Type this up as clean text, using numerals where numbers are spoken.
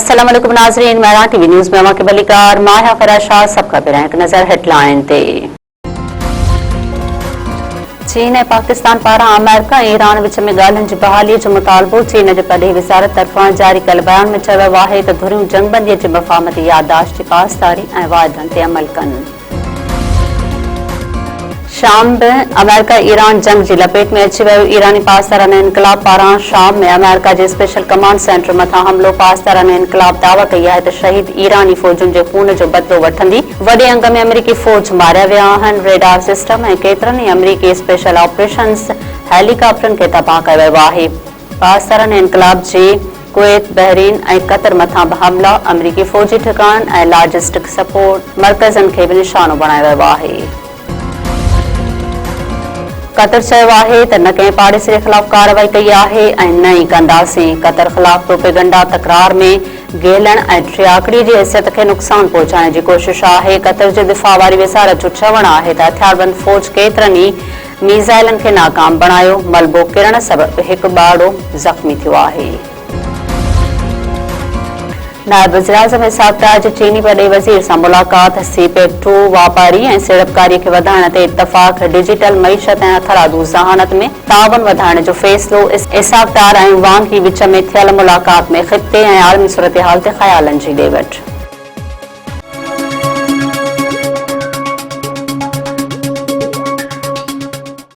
अस्सलाम वालेकुम नाज़रीन, मेरा टीवी न्यूज़ में के बलिकार माहिया फराशाह सबका पिरा एक नज़र हेडलाइन ते। चीन ऐं पाकिस्तान पारां अमेरिका ऐं ईरान विच में ॻाल्हियुनि जी बहालीअ जो मुतालबो। चीन जे परॾेही वज़ारत तरफ़ां जारी कयल बयान में चयो वियो आहे त धुरियूं जंगबंदीअ जी मफ़ाहमती याददाश्त जी पासदारी ऐं वाइदनि ते अमल कनि। शाम में अमेरिका ईरान जंग की लपेट में अची वियो। ईरानी पासदारान इनकलाब पारां शाम में अमेरिका के स्पेशल कमांड सेंटर मथां हमलो। पासदारान इनकलाब दावा कई है तो शहीद ईरानी फौजुन के खून जो बदलो वठंदी। वडे अंग में अमेरिकी फौज मारिया विया आहिनि। रेडार सिस्टम ऐं केतिरनि ई अमेरिकी स्पेशल ऑपरेशन्स हेलीकॉप्टरन के तबाह कयो वियो आहे। पासदारान इनकलाब जे कुवैत, बहरीन ऐं कतर मथां हमला अमेरिकी फौजी ठिकाणनि ऐं लॉजिस्टिक सपोर्ट मर्कज़नि खे भी निशानो बणायो वियो आहे। कतर चयो आहे त न कंहिं पाड़ेसी के खिलाफ कार्रवाई कई आहे ऐं न ई कंदासीं। कतर खिलाफ प्रोपेगंडा तकरार में गेलण ऐं टियाकड़ी जी हैसियत के नुक़सान पहुचाइण की कोशिश आहे। कतर जे दिफ़ा वारी वज़ारत जो चवणु आहे त हथियारबंद फौज केतिरनि ई मीज़ाइलनि खे नाकाम बणायो। मलबो किरण सबबि हिकु ॿारड़ो ज़ख़्मी थियो आहे। नायब वज़ीर-ए-आज़म इसहाक़ डार जी चीनी वॾे वज़ीर सां मुलाक़ात। सीपेक 2 वापारी ऐं सीड़पकारी खे वधाइण ते इत्तफ़ाक़। डिजिटल मईशत ऐं हथरादू ज़हानत में ताउन वधाइण जो फ़ैसिलो। इसहाक़ डार ऐं वांग की विच में थियल मुलाक़ात में ख़ित्ते ऐं आलमी सूरतहाल ते ख़यालनि जी ॾे वठि।